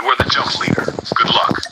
You are the jump leader. Good luck.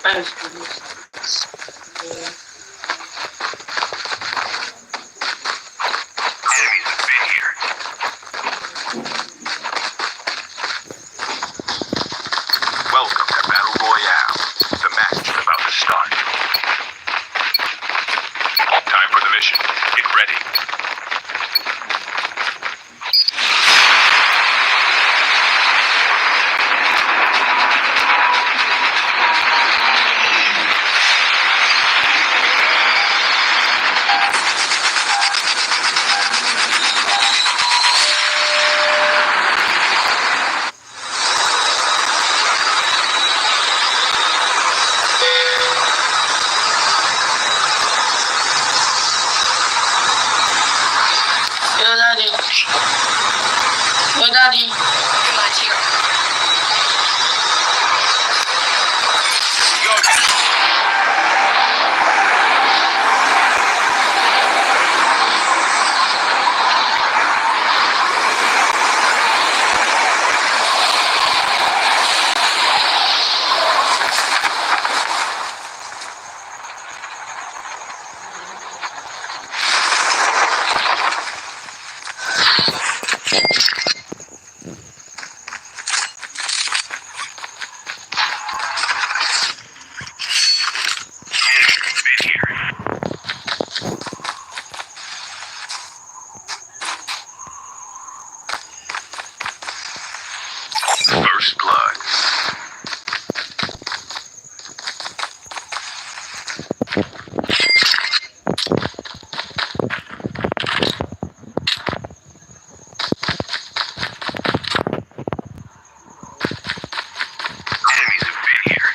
Enemies have been here. Welcome to Battle Royale. The match is about to start. Time for the mission. Get ready. Yo, Daddy. First blood. Enemies have been here.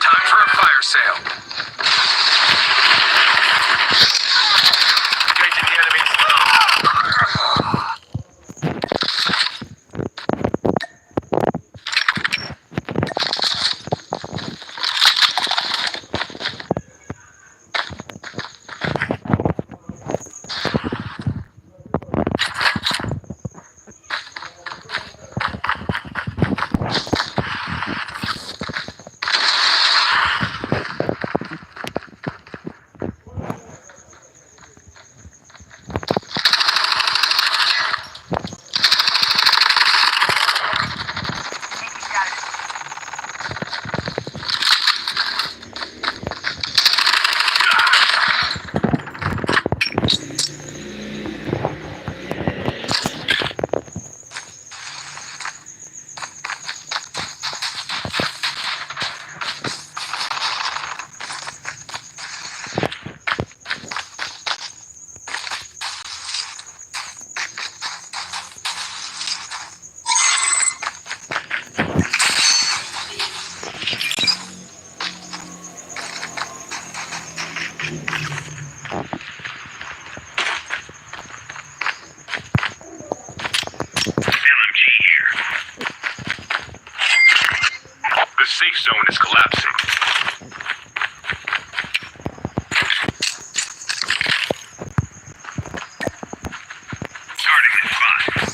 Time for a fire sale. Engaging the enemies. LMG here. The safe zone is collapsing. Starting in 5.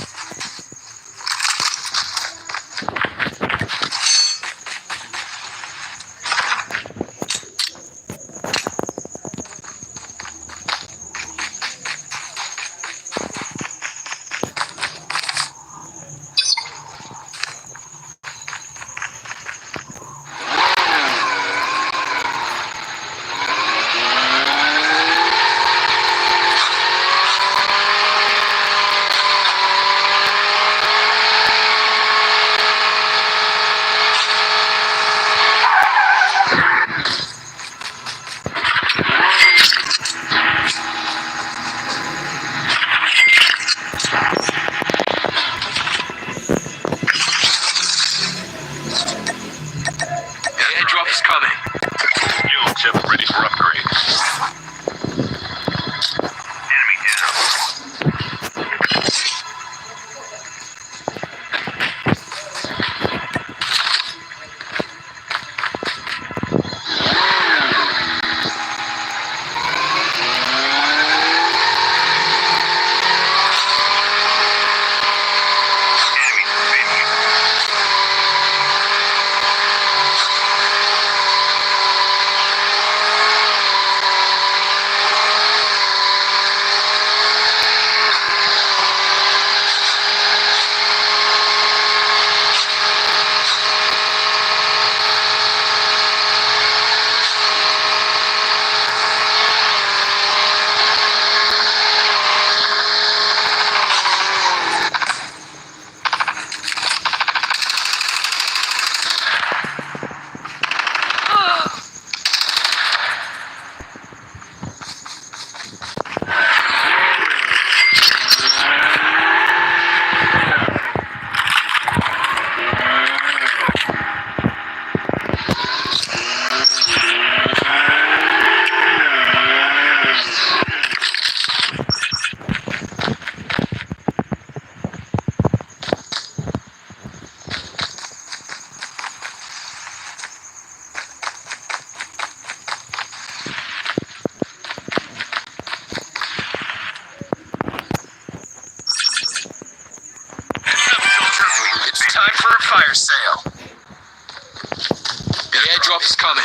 Time for a fire sale. The airdrop is coming.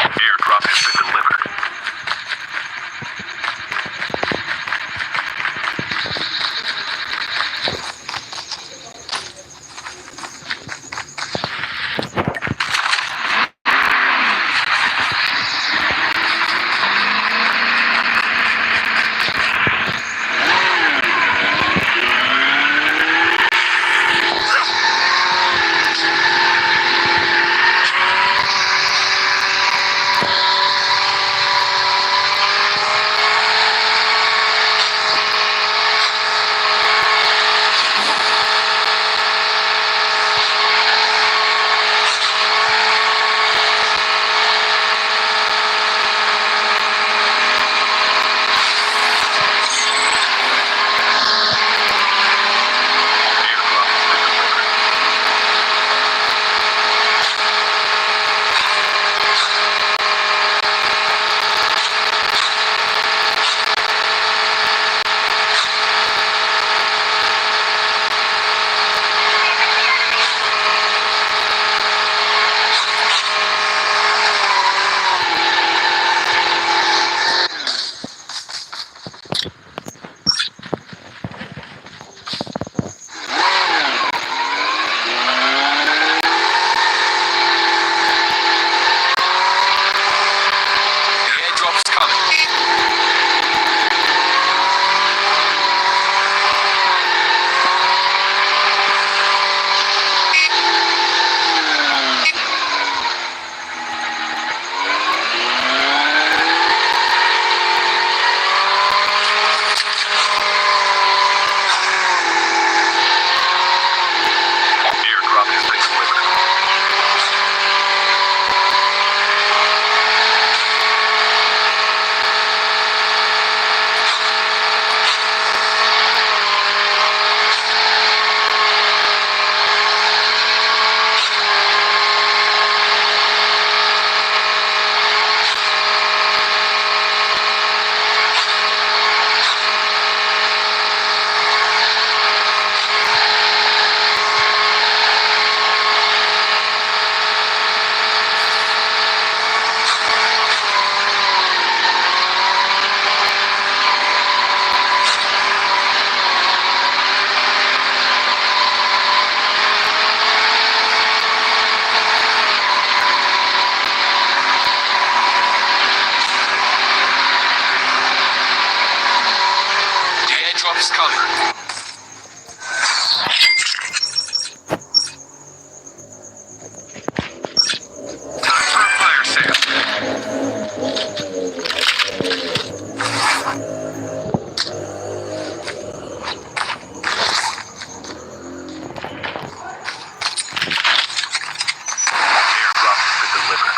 Airdrop has been delivered. Airdrop has been delivered. The airdrop is coming. Airdrop has been delivered. The airdrop is coming. Time for a fire sale. Airdrop has been delivered.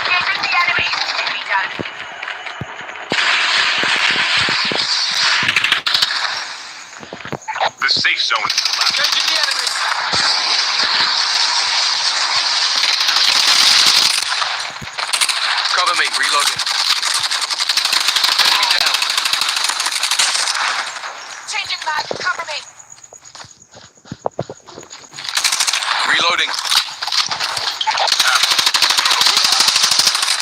Engaging the enemy. Enemy down. The safe zone is collapsing. Engaging the enemy. Cover me, reloading. Enemy down. Changing mag. Cover me. Reloading.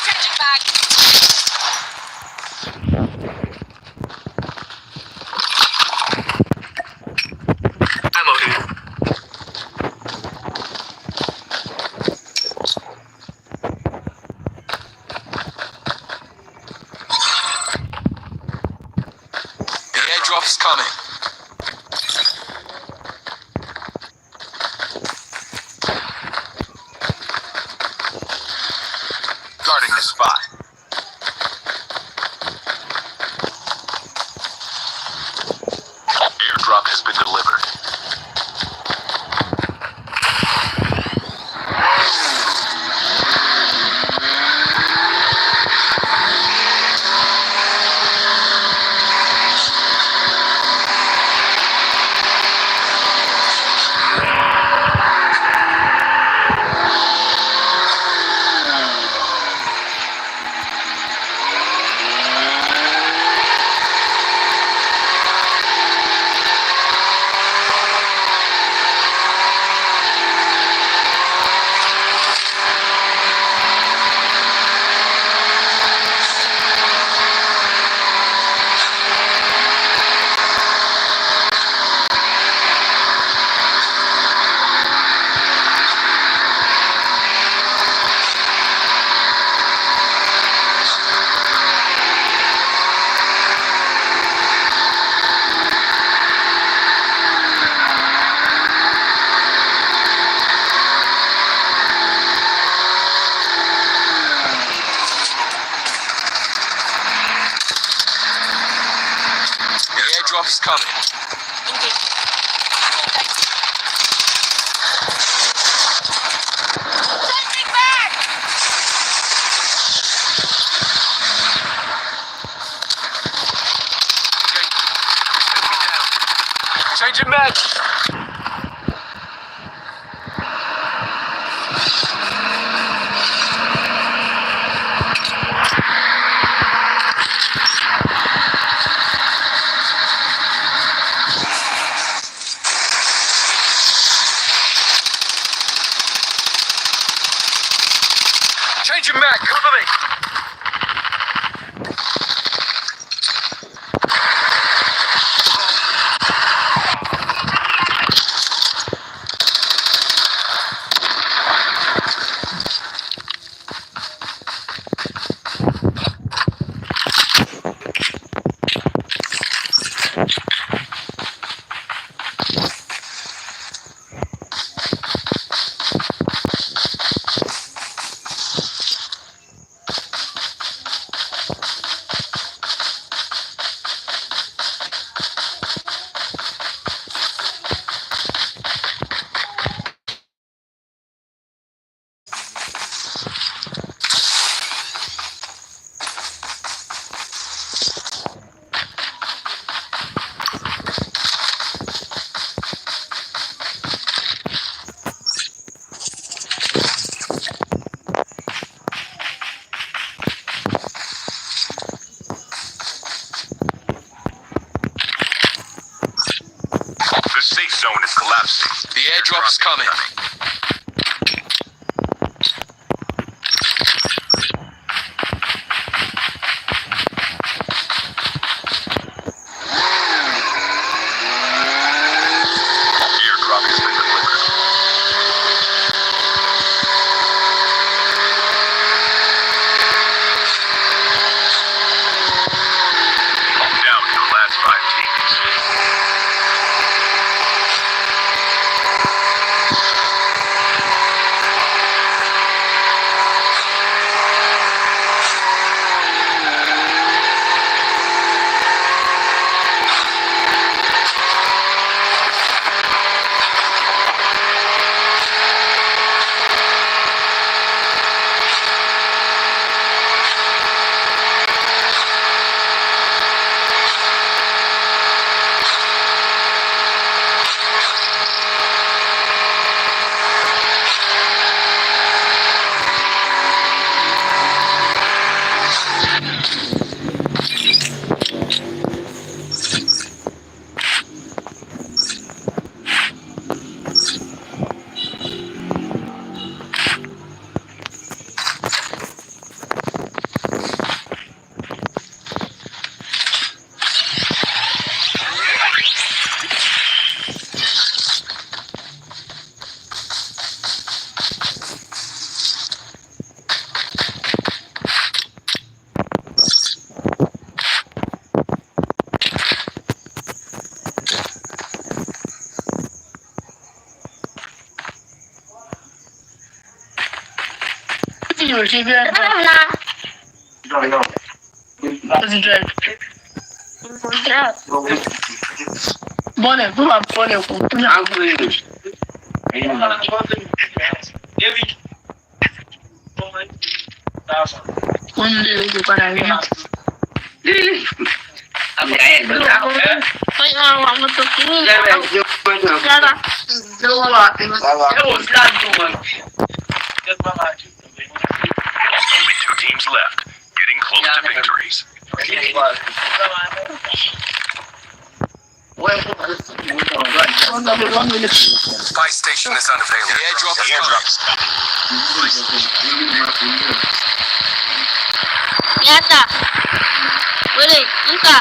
Changing mag. Ammo here. The airdrop is coming. Guarding the spot. Airdrop has been delivered. airdrop's coming. Engage. Changing back! Changing mag. Changing mag. Cover me. The safe zone is collapsing. The airdrop's coming. Airdrop has been delivered. Down to the last 5 teams. Bole, vamos bole com onde para ver. Foi uma toquinha. Cara, deu lá. Only 2 teams left, getting close to victories. Buy station is unavailable. The airdrop is coming. Nyata. Boleh, buka.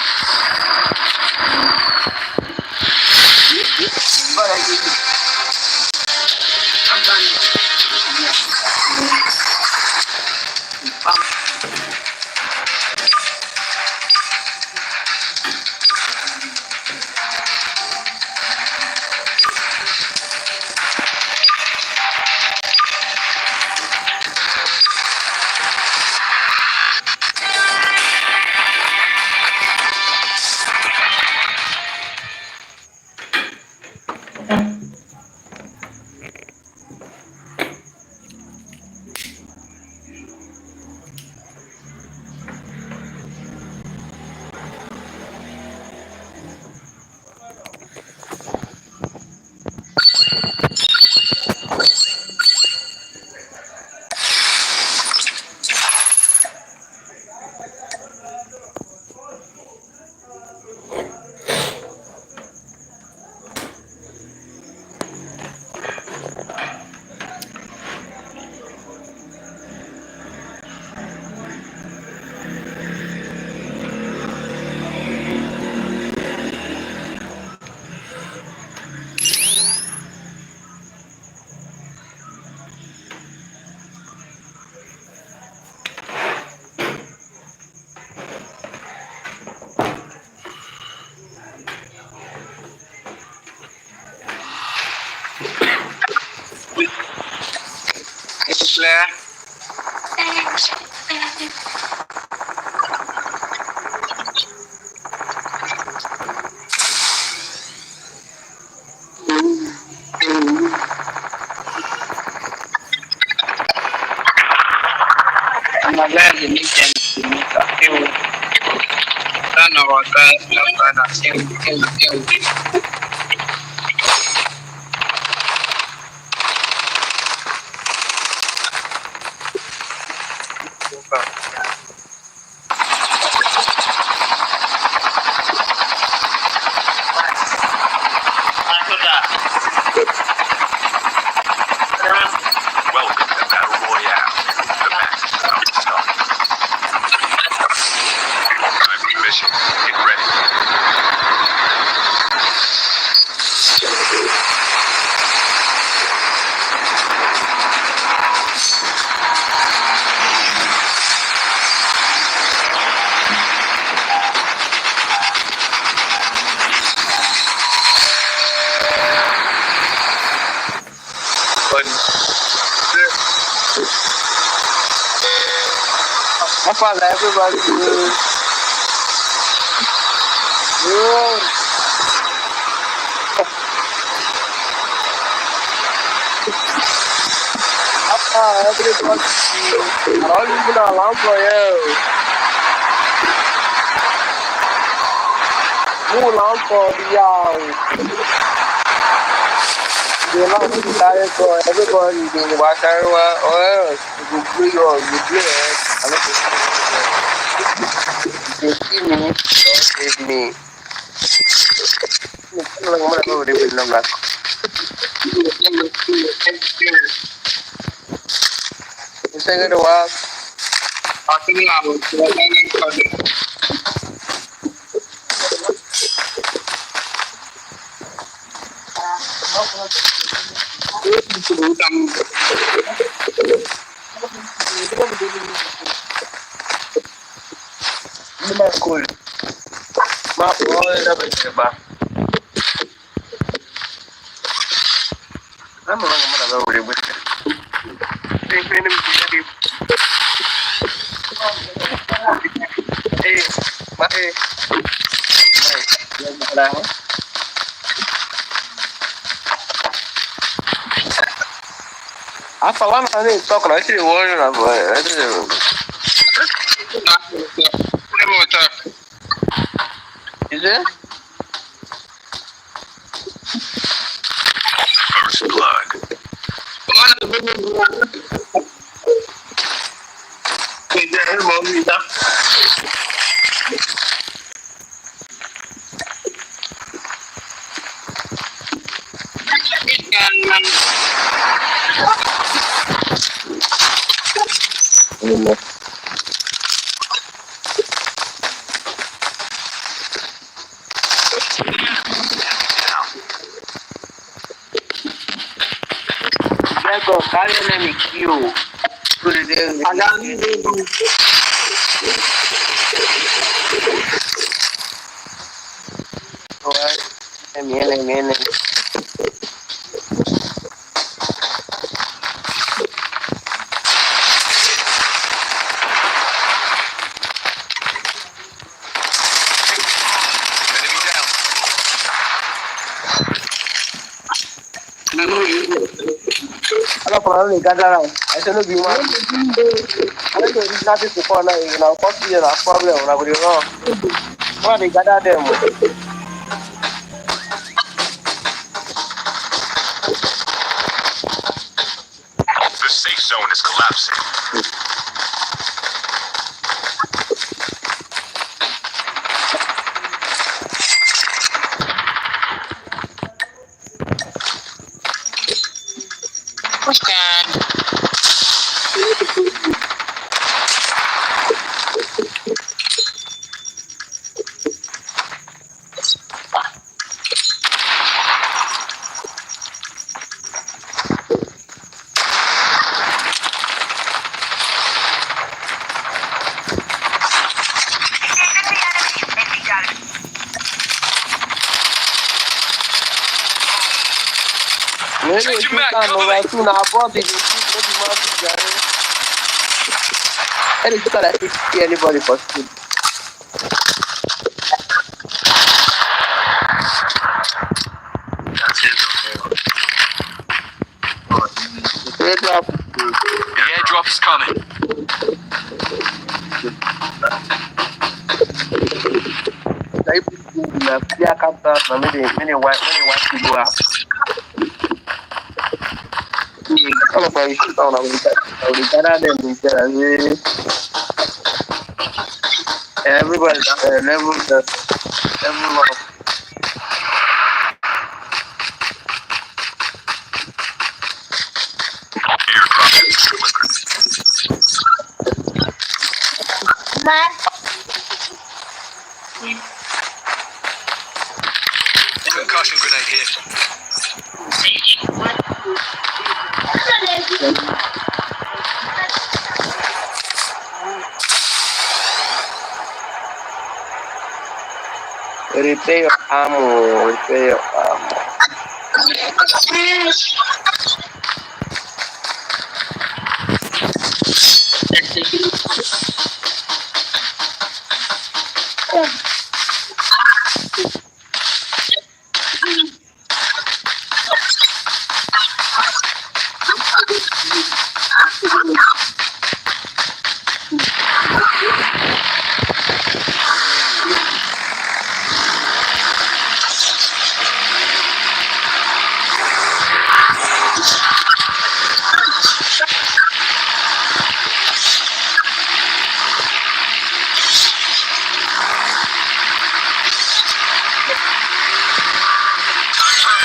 Welcome to Battle Royale. The match is about to start. Time for mission. Get ready. I found everybody good. Good. Everybody good. I don't even know how for you. Who long for y'all? They're not tired for everybody in watch everywhere or else you play or you play. I like it. You see me, don't save me. I'm gonna go with the number. You say good walk. I think cool. My boy, I'm gonna go with it. Hey, I found I didn't talk like you were Is it? First blood. Go carry me queue. Put it in. Alright. Vienen. Kalau perlu ni kadang, saya nak bimbang. Ada tu nanti sekolah ni, nak kopi je lah, problem nak beri orang. Mana ni kadang ada mu. Maybe shoot and over 2 now, but it is maybe more big. And it's because I see anybody for speed. The airdrop is coming. Yeah, come back. Many white people are. All of us shoot down. I will gather them together. Everybody level of. Airdrop is delivered. Man. Concussion grenade here. Repair your ammo. Repair your ammo.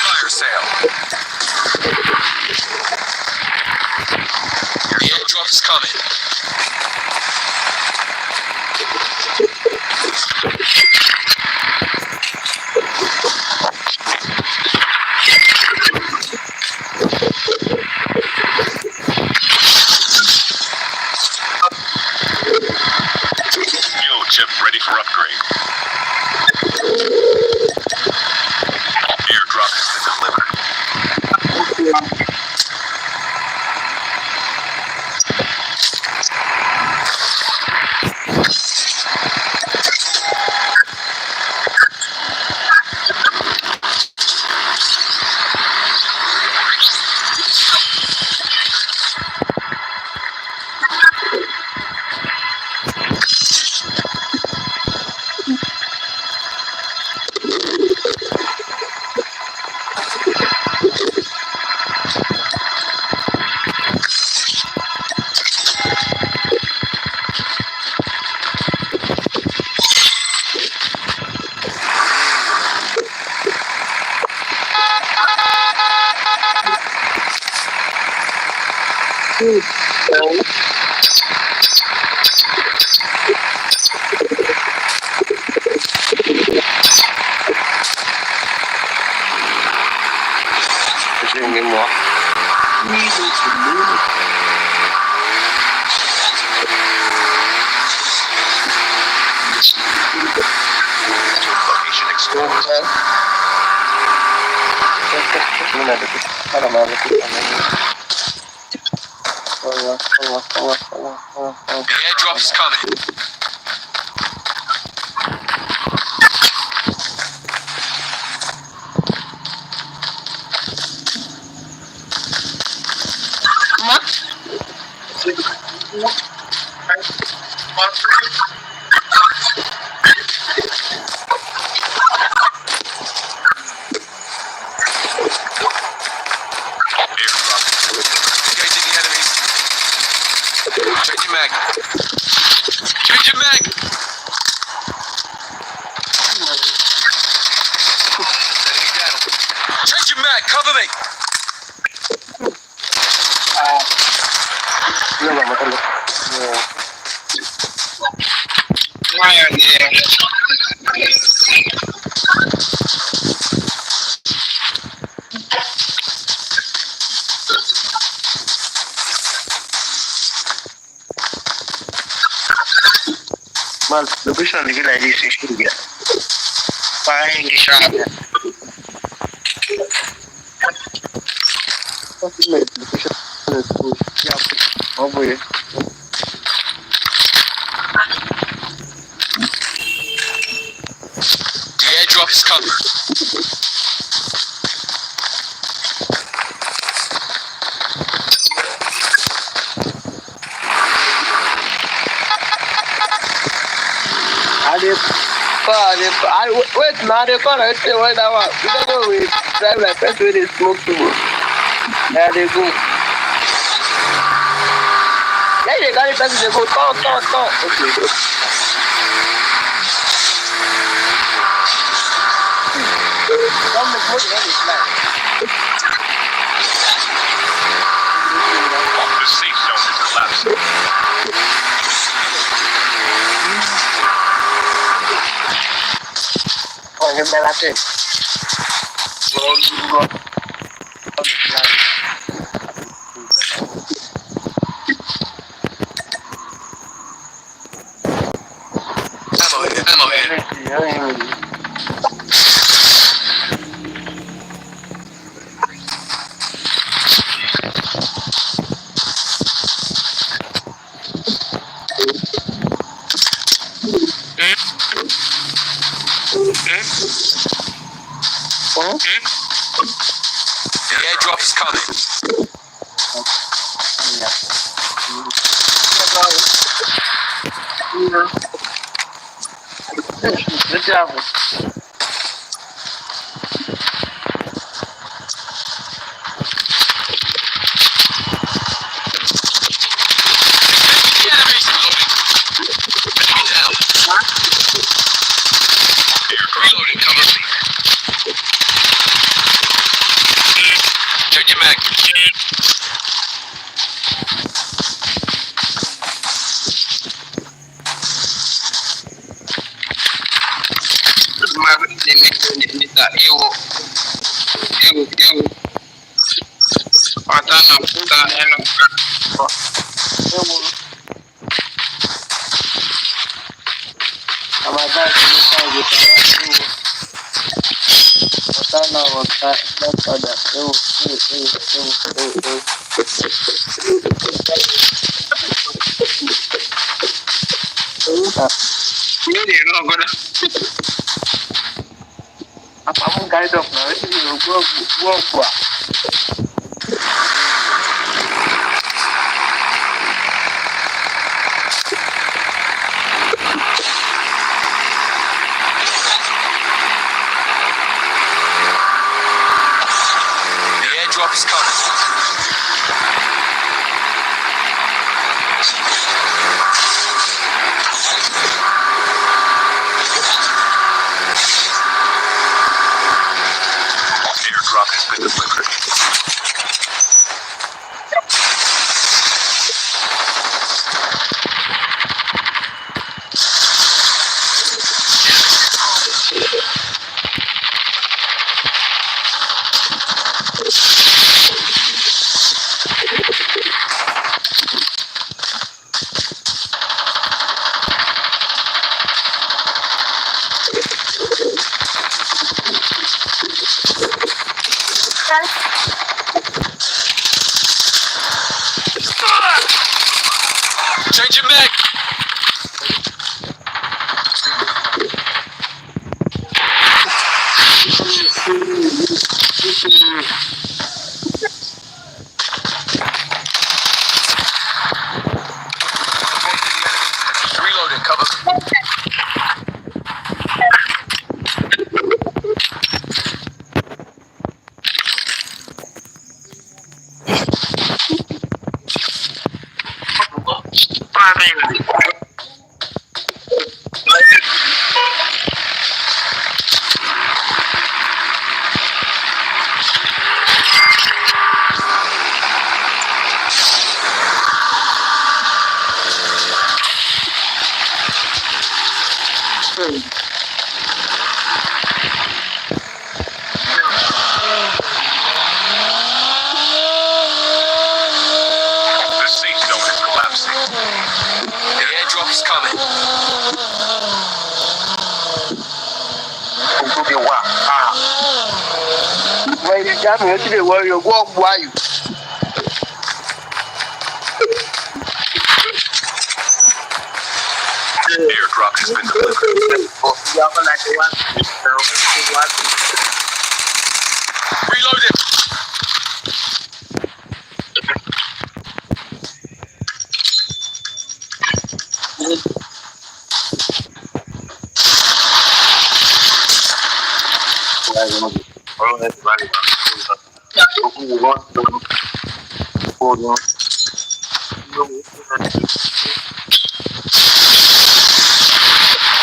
Fire sale. The airdrop is coming. Fuel chip ready for upgrade. Airdrop has been delivered. Location explored. The airdrop is coming. Engaging the enemies. Changing mag. Changing mag. Letting it down. Changing mag. Cover me. Well, location of the village is still there. Find the shop. The airdrop is coming. Wait, now they call it. Wait, that one. We don't go with drive like first way they smoke too. There they go. Yeah, they got it. They go. Talk. Okay. Don't make more than any flag. The safe zone is collapsing. Oh, him that I Ammo here. The airdrop is coming. Good job. Reloading, cover me. Turn your mag. I'm guide up now. This is work. The airdrop is coming. Airdrop has been delivered. Change your mag. Reloading, cover. The safe zone is collapsing. The airdrop is coming. When you jam me, you will you walk why you. Airdrop has been delivered. You have like one. Reload it.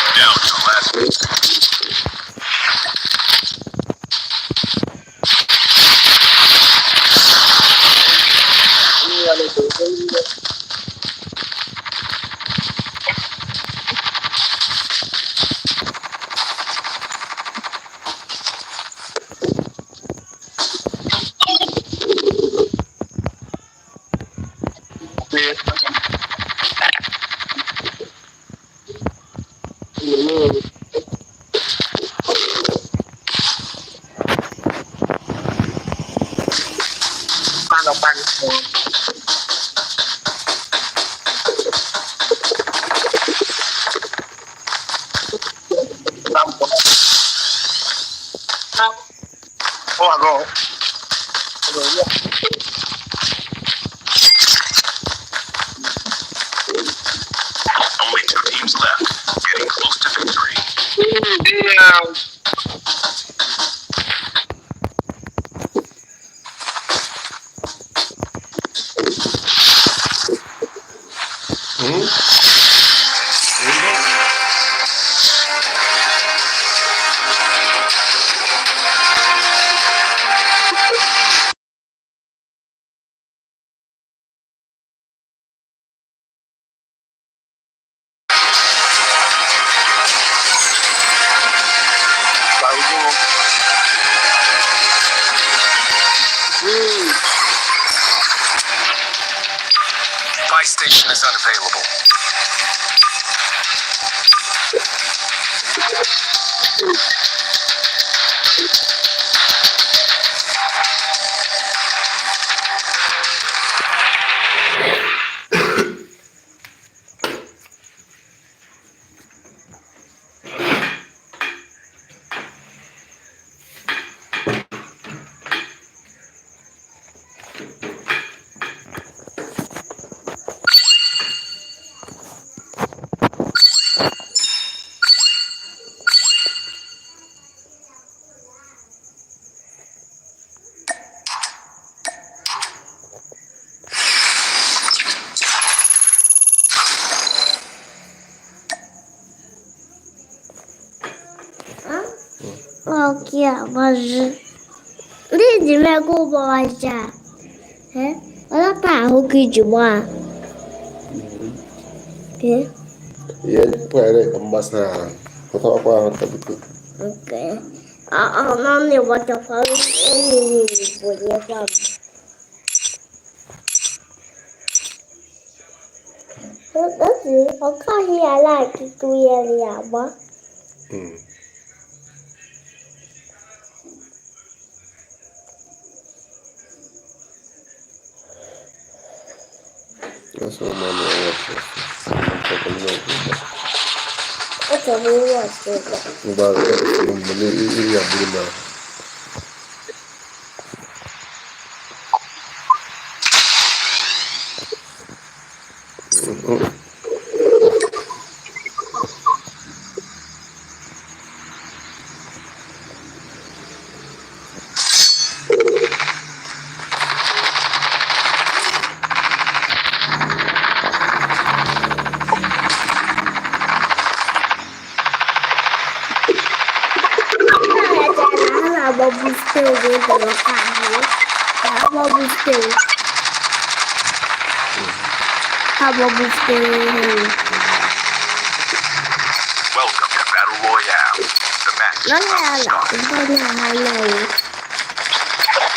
Down to the last. Oh, I go. Only 2 teams left. Getting close to victory. Yeah. Buy station is unavailable. Ok, mas đi mẹ cô bò chả thế nó tả hô kỳ chủ mà thế Yan pwede kang basta. Totoo ko ang tabi. ok nó nhiều vào trong phòng nhiều buổi nhiều phòng đó gì không có gì lại cái tôi là mà Kaso mami ang có thể mua được Diba? Yung mali iiyabi na. booster dentro do carro. Acabou booster. Acabou booster. Welcome to Battle Royale. The match is Não about to é start. ela.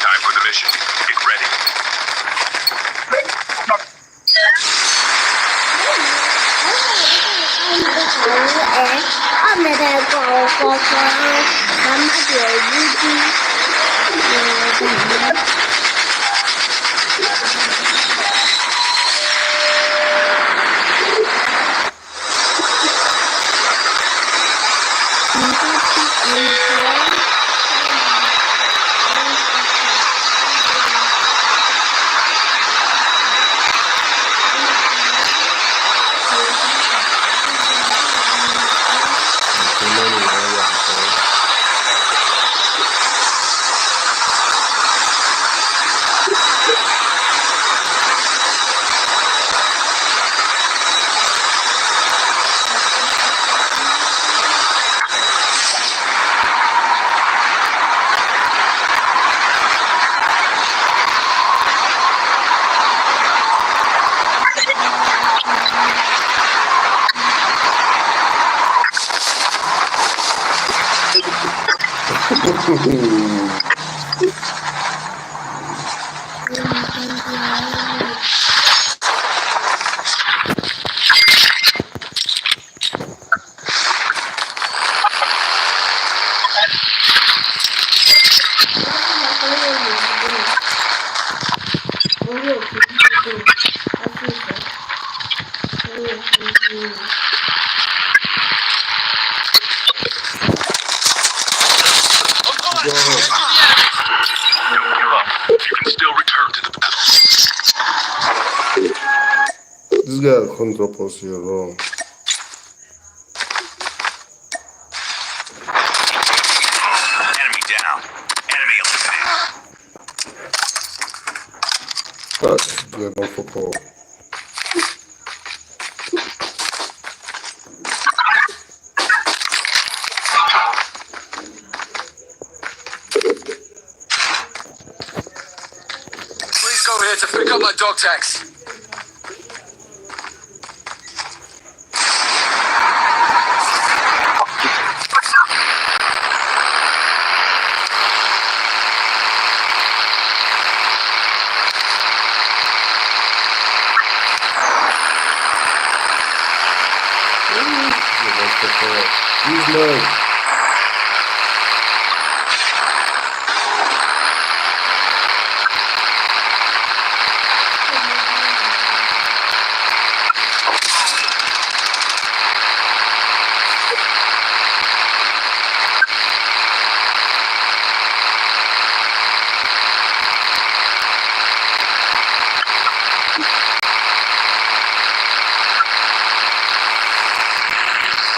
Time for the mission. Get ready. Mẹ đây có nắm bắt được Don't give up. You can still return to the battle. This guy can't drop us here wrong. Enemy down. Enemy eliminated. Yeah, don't fuck off. Please go here to pick up my dog tags. Yeah, don't fuck off. Use mine.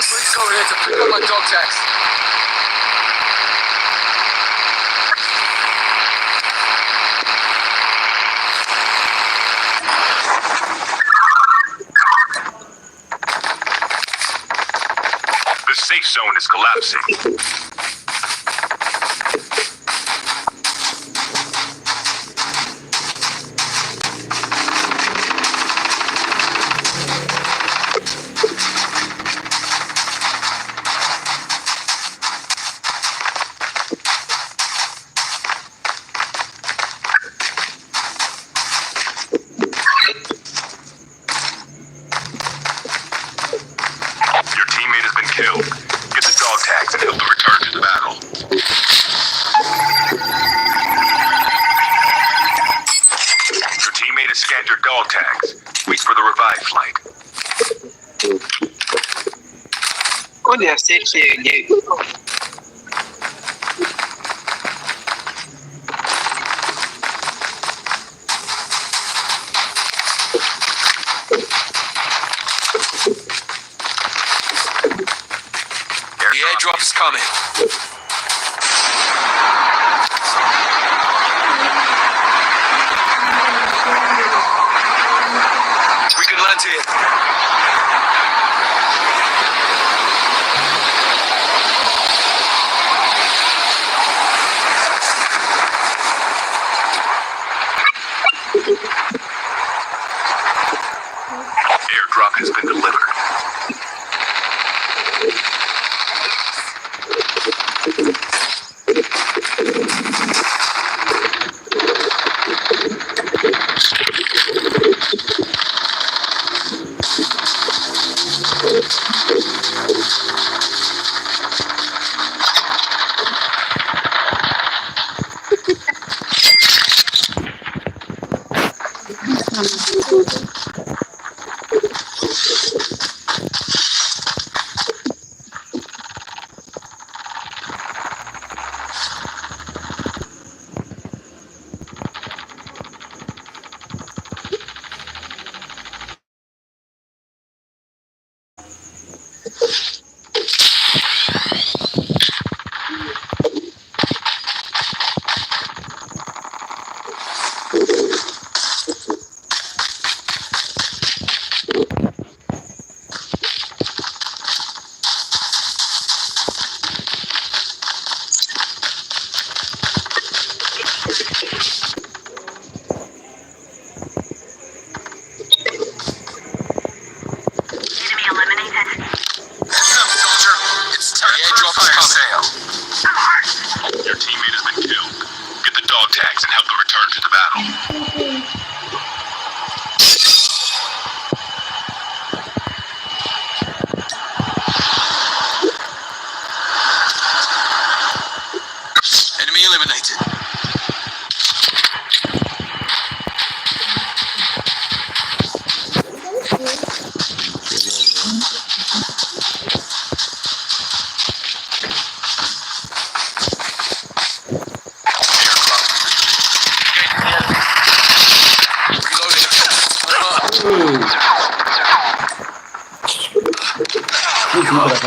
Please go here to pick up my dog tags. The safe zone is collapsing. Your teammate has been killed. Get the dog tags and help them return to the battle. Your teammate has scanned your dog tags. Wait for the revive flight. Oh, they are safe here again. The airdrop is coming. We can land here. Airdrop has been delivered.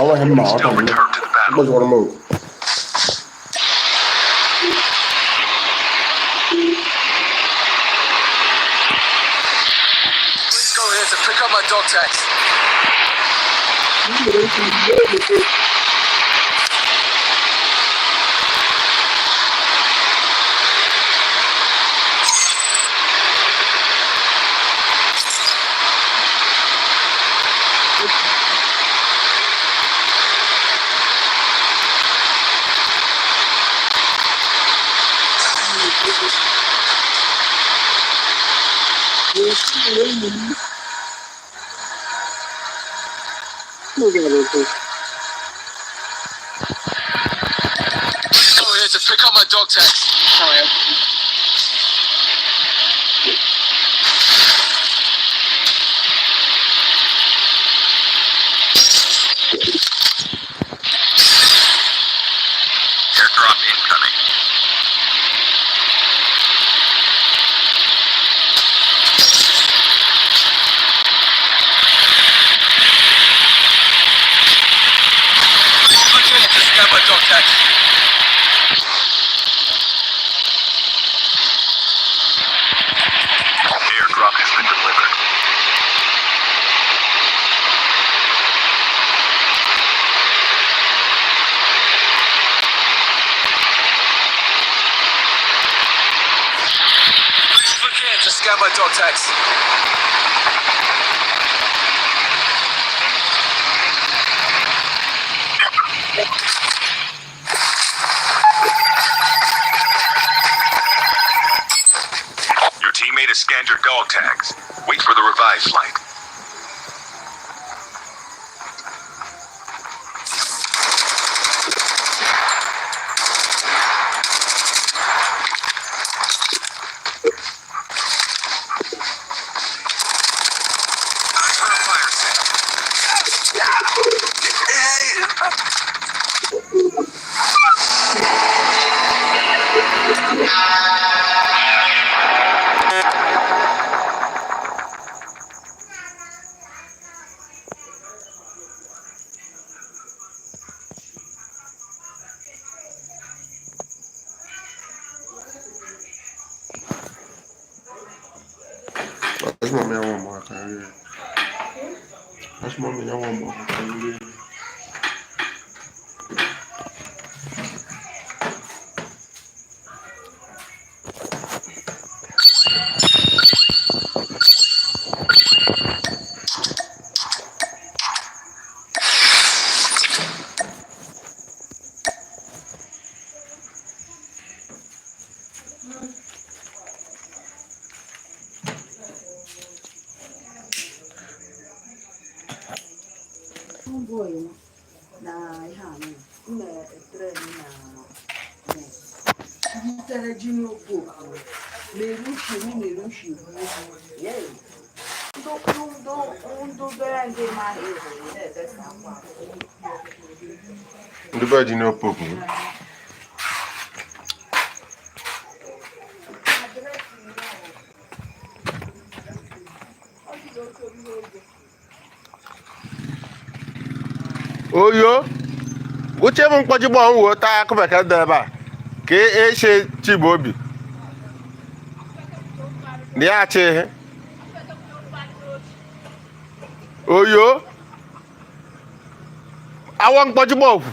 want him out. Still return to the battle. What's one move? Please go here to pick up my dog tags. Please go here to pick up my dog tags. Airdrop incoming. Look in to scan my dog tags. Airdrop has been delivered. Please look in to scan my dog tags. Your teammate has scanned your dog tags. Wait for the revive flight. Time for a fire sale. That's my man one more time. That's my man one more time. Voi na ihame na etre na yitere jini opo merushi ye ndo berande ma e ne desa kwa Ndị be ji n'opopu. Oyo, uche m mkpọchi gbọ nwo taa akụbeke dị ebe a ka eche Chibuobi na ya achị ihe. Oyo, awọ mkpọchi gbọ okwu.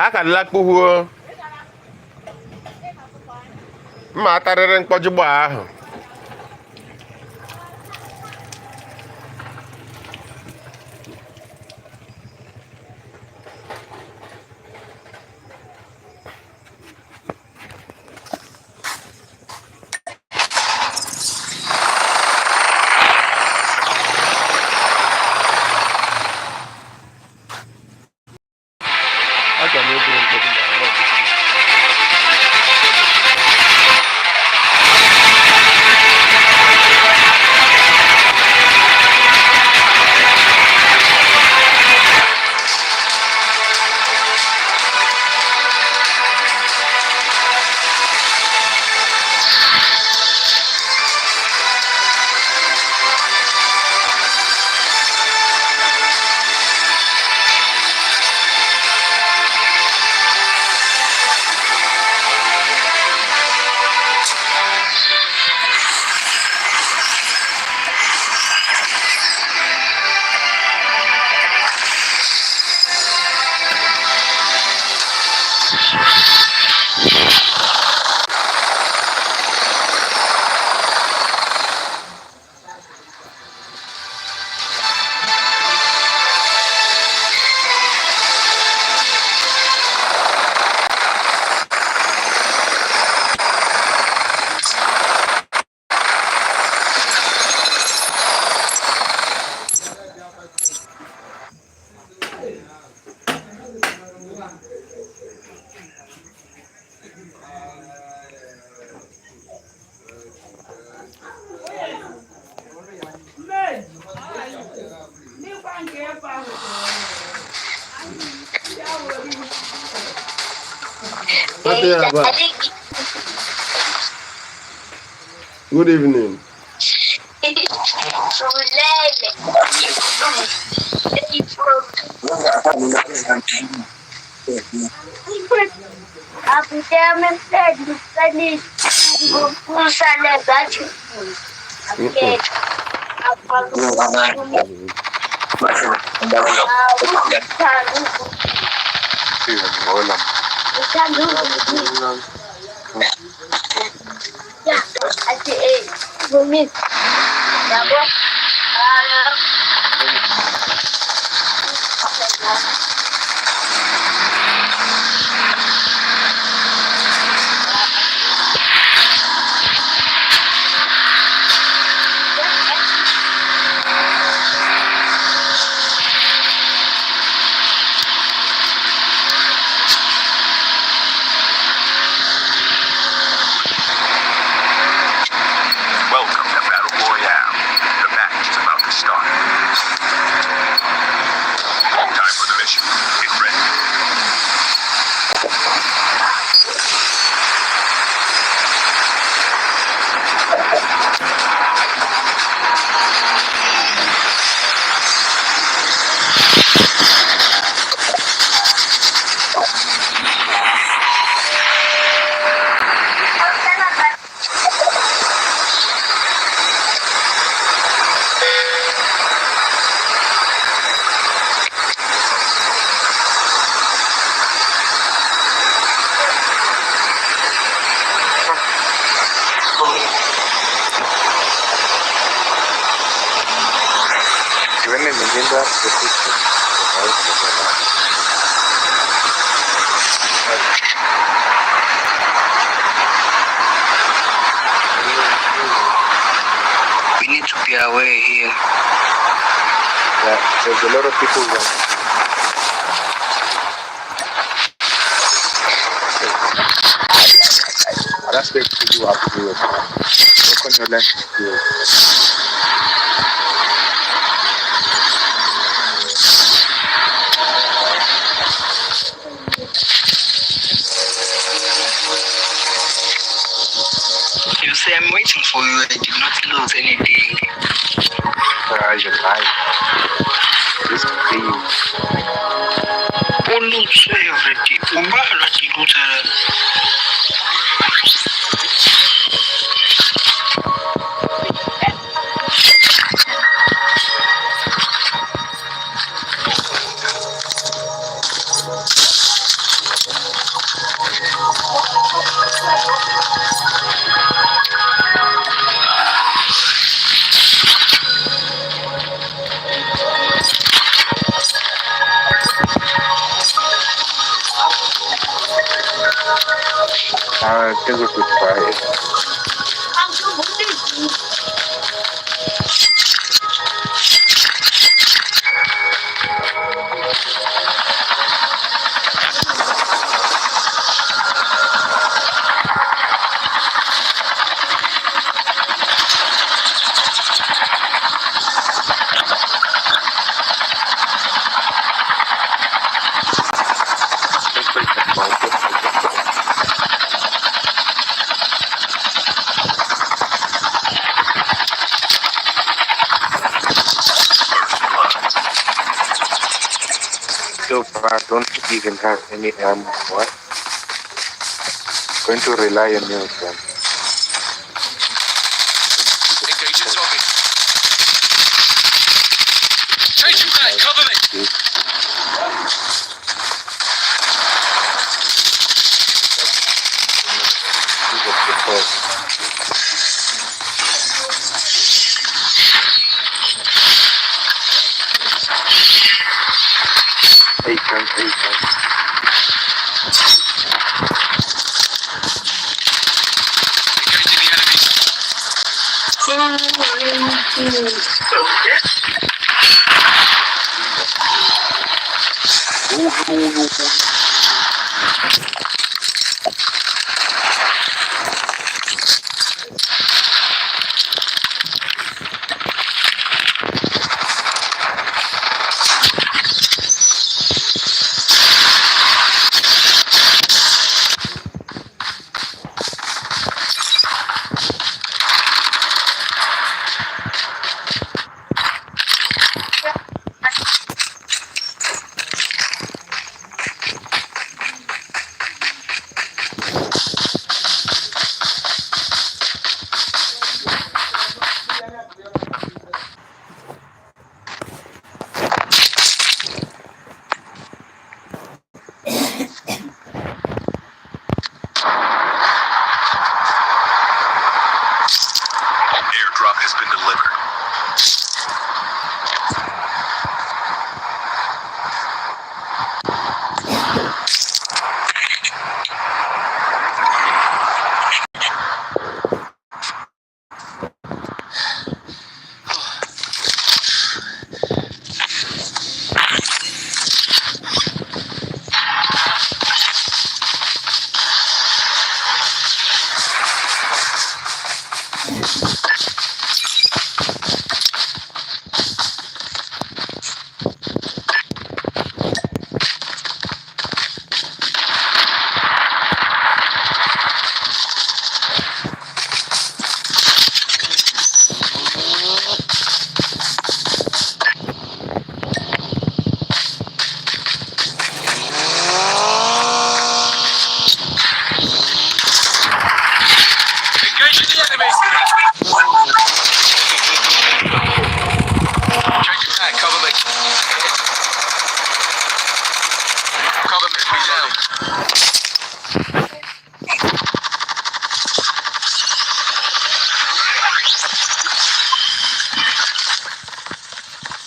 Aka dịla kpuhuo mma atarịrị mkpọchi gbọ ahụ. Aga m eburu mkpọchi gbọ ahụ. Good evening. Welcome to Battle Royale. The match is about to start. Time for the mission. Get ready. We need to be aware here. There's a lot of people there. That's what you have to do. Work on your language skills. You say I'm waiting for you. I did not lose anything. You're lying. Just please. Oh, lose everything. Take a good try. So far, I don't even have any ammo. What? Going to rely on you, son. Engaging target. Changing back. Cover me.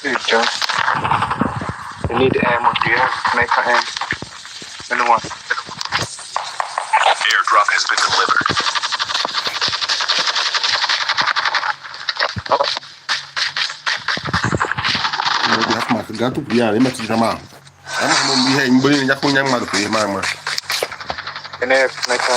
Hey, John. You need ammo. Do you have sniper ammo? Anyone? Airdrop has been delivered. Dia aku mah gantu dia, ini masih sama. Ama mo bihe mboni nya kunya madu pe mama. Any sniper?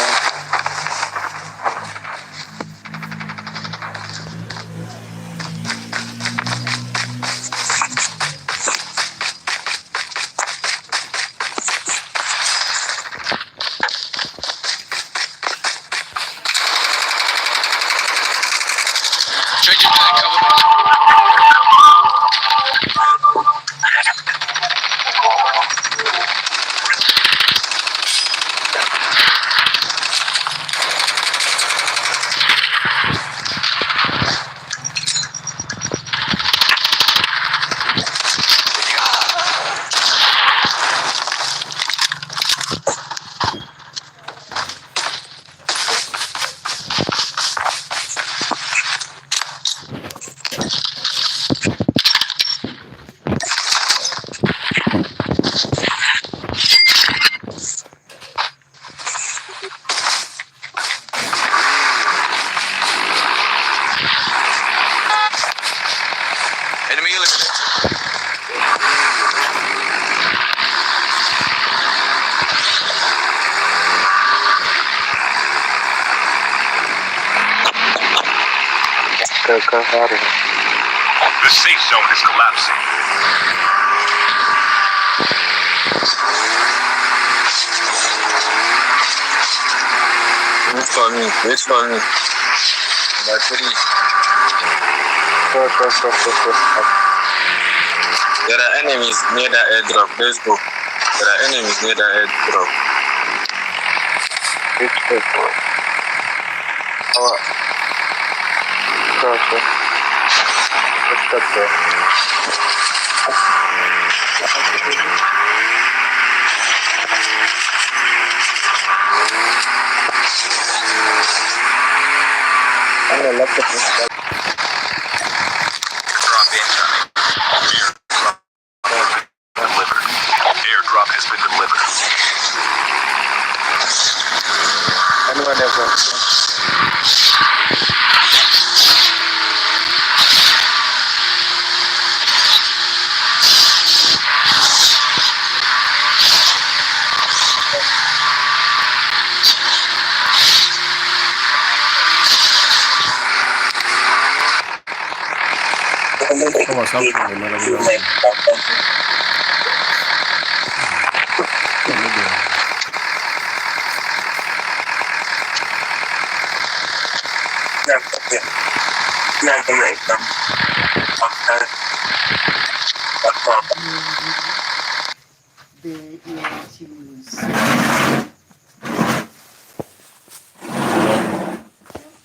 Changing back, cover me. Enemy eliminated. The safe zone is collapsing. Wait for me. Battery. There are enemies near the airdrop. Let's go. There are enemies near the airdrop. Drop incoming. Delivered. Airdrop has been delivered. Anyone else? Como assalto, maravilhoso. The choose.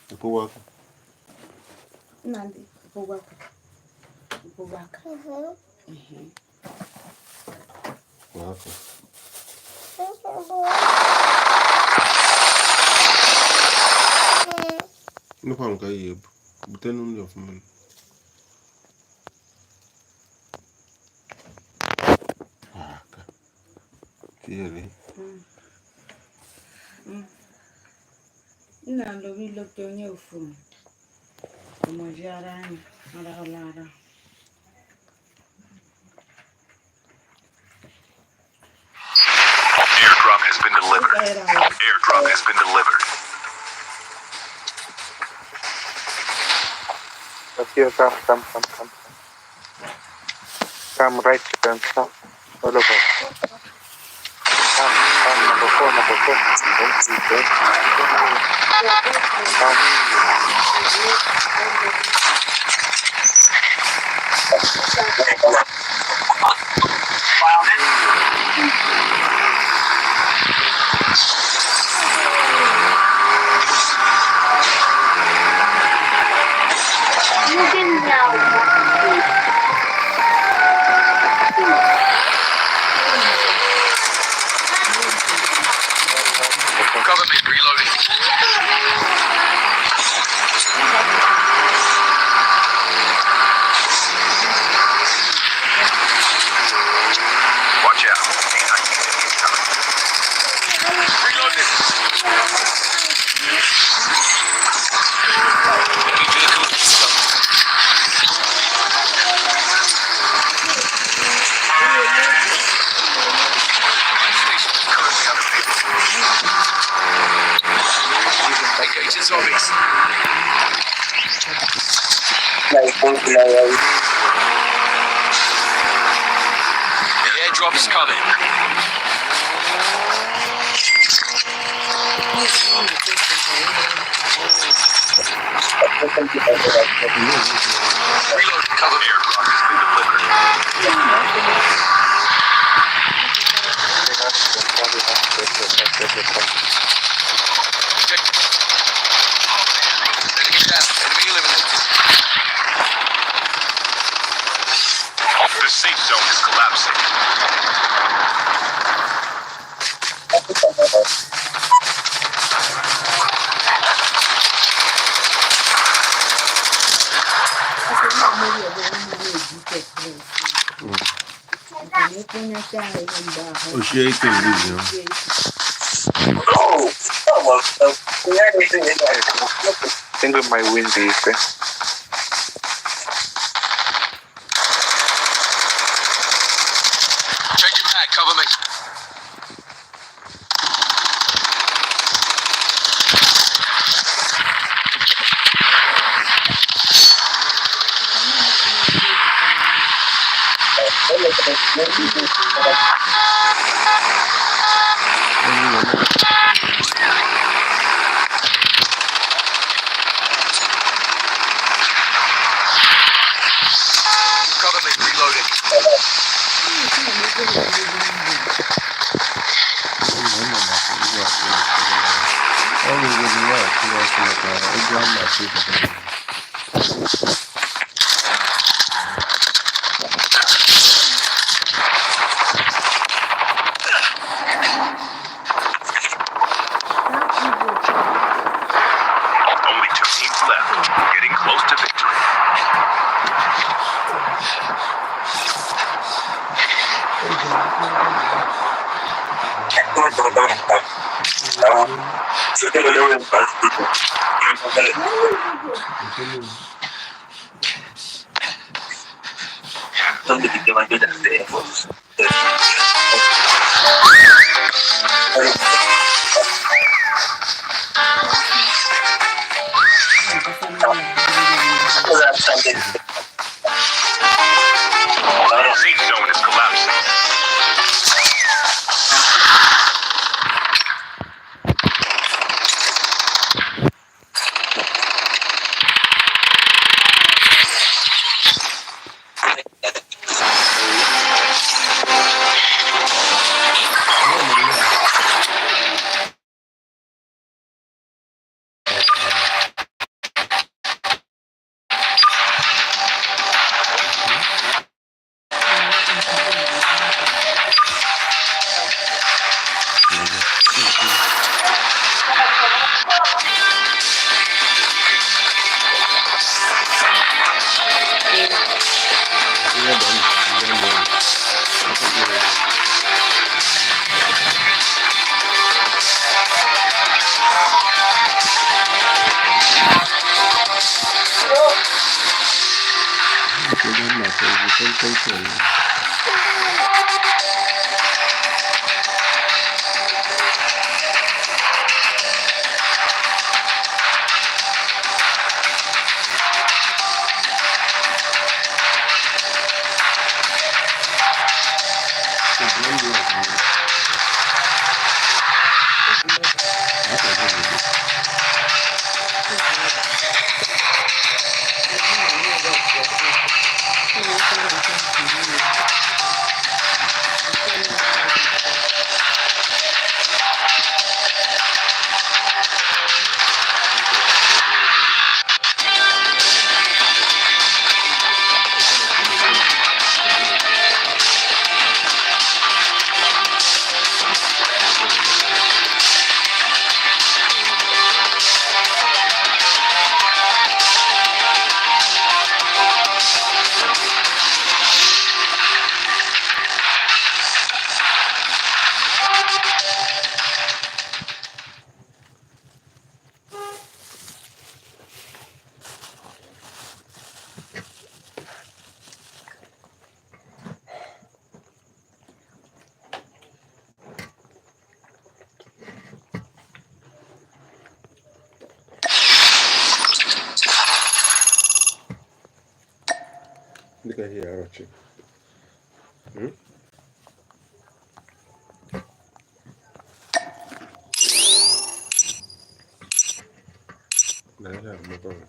Depois Nandi, Bogaka. Bogaka. não vamos cair. Botei no meu filho. Ele. Ina lobi lokto nyofu. Como jarani, ara. Airdrop has been delivered. Airdrop has been delivered. Here, come. Come right, come. All over. Come, number four. Cover me, reloading. The airdrop is coming. Reload, cover me. Airdrop has been delivered. Enemy down. Enemy eliminated. The safe zone is collapsing. O ṣe é tèmi nìyẹn. Think we might win this. Changing mag, cover me. Cover me, reloading. Only 2 teams left. Getting close to victory. The safe zone is collapsing. Look at here, Archie. Nah, yeah, I'm not going.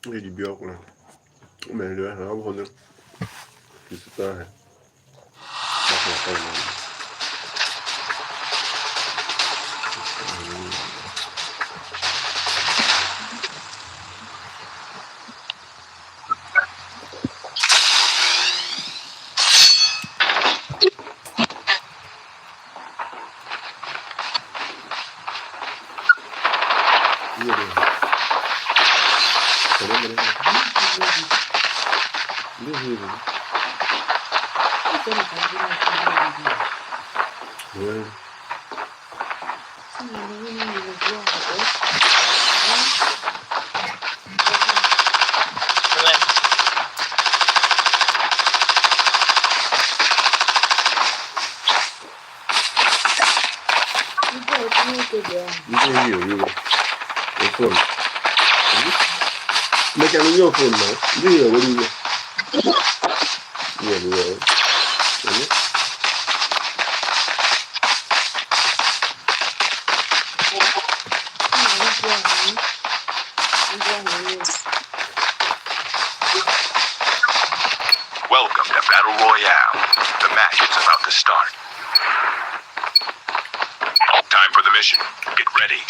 Ele biok na. Men du har hållit. Du sitter här. Make an your phone now. Yeah, what do you? Yeah. Welcome to Battle Royale. The match is about to start. Time for the mission. Get ready.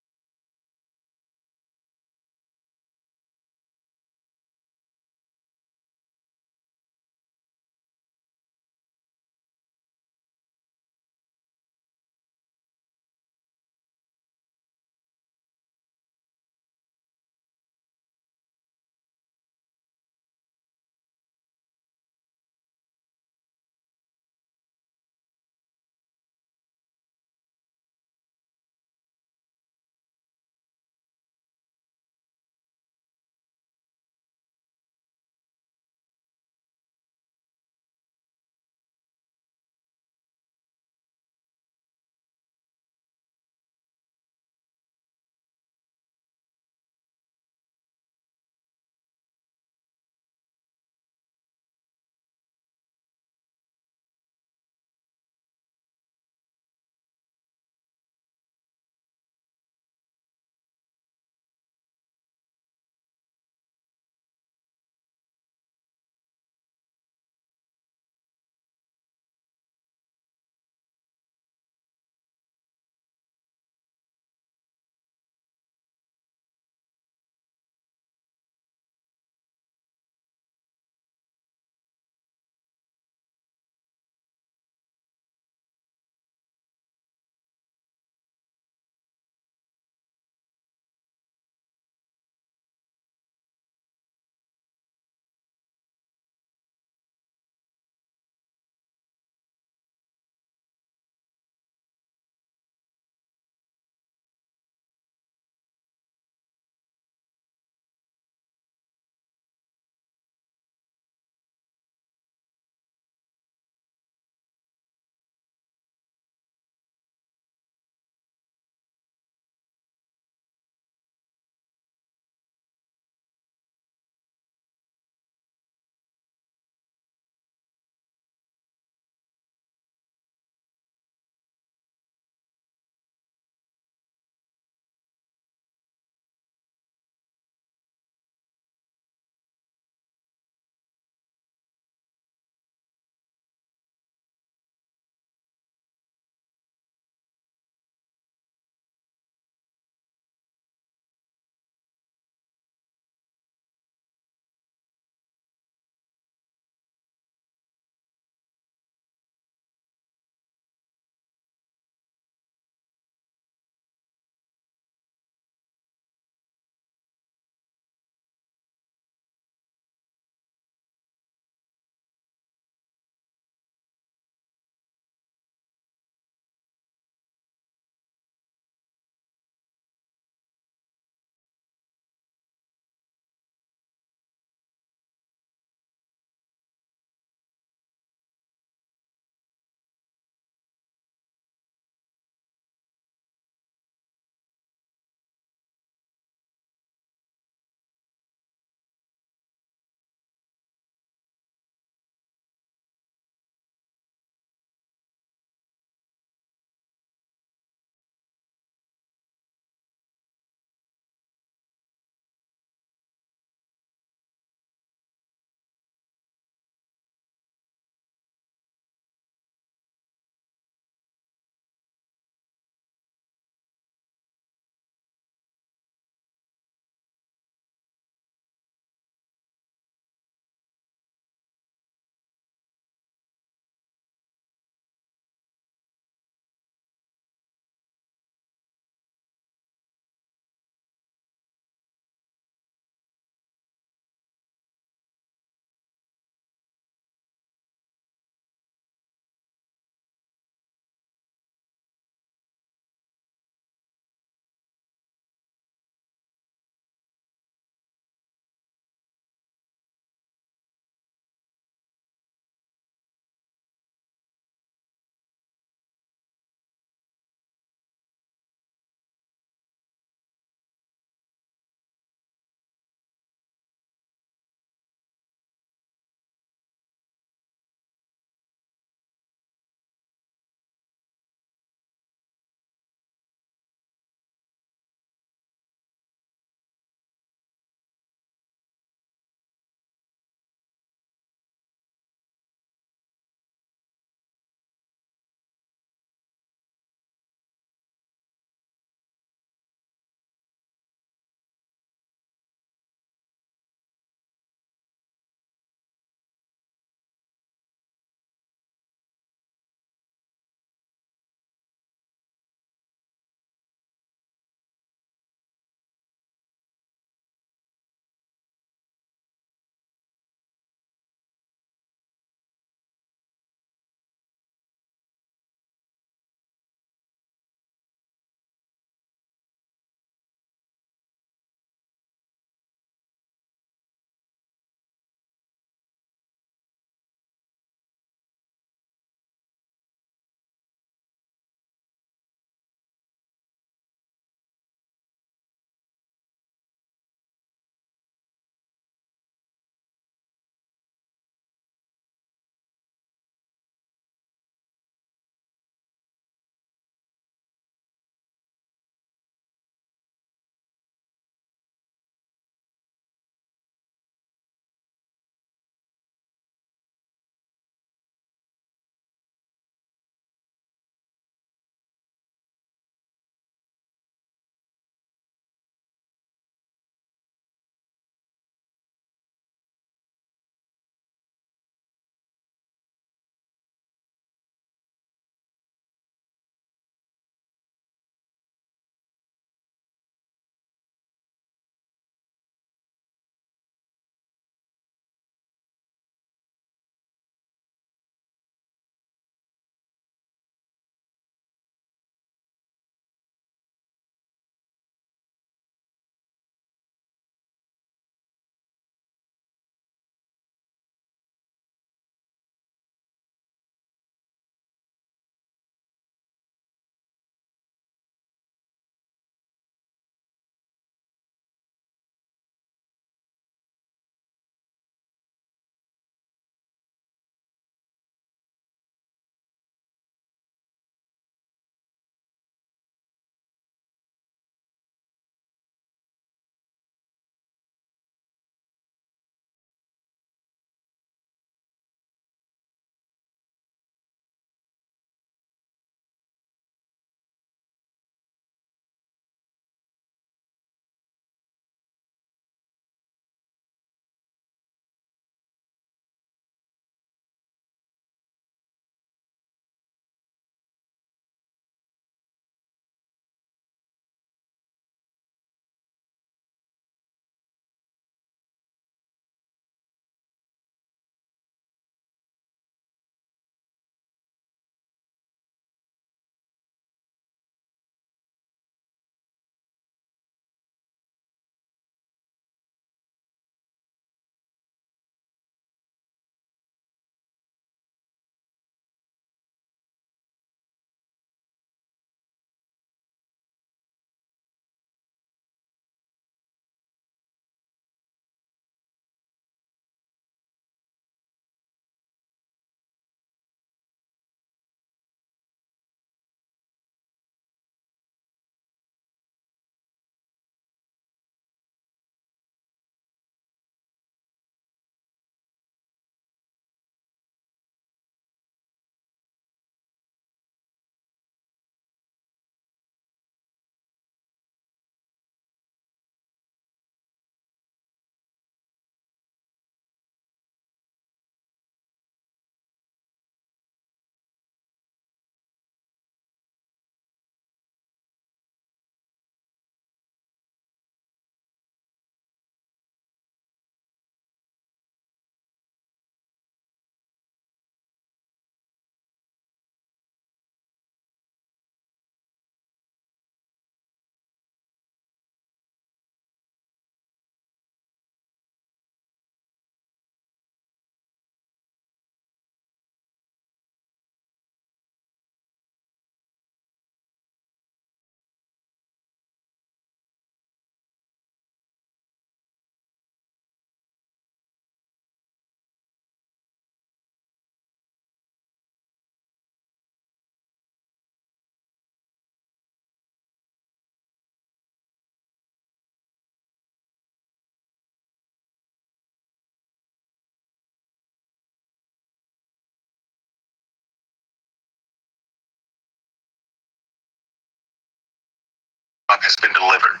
has been delivered.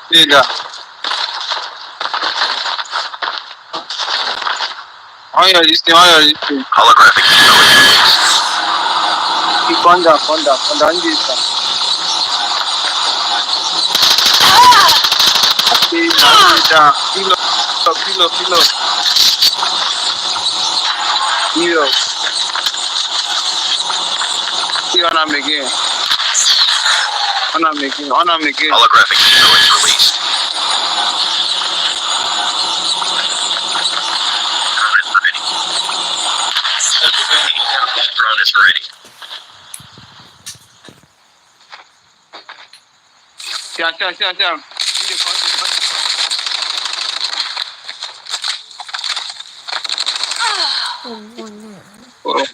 Ndida. How are you listening? Holographic signal is released. Konda, ndida. Ndida. Kilo. On them again. Holographic signal is released. Drone is ready. Siang. Oh.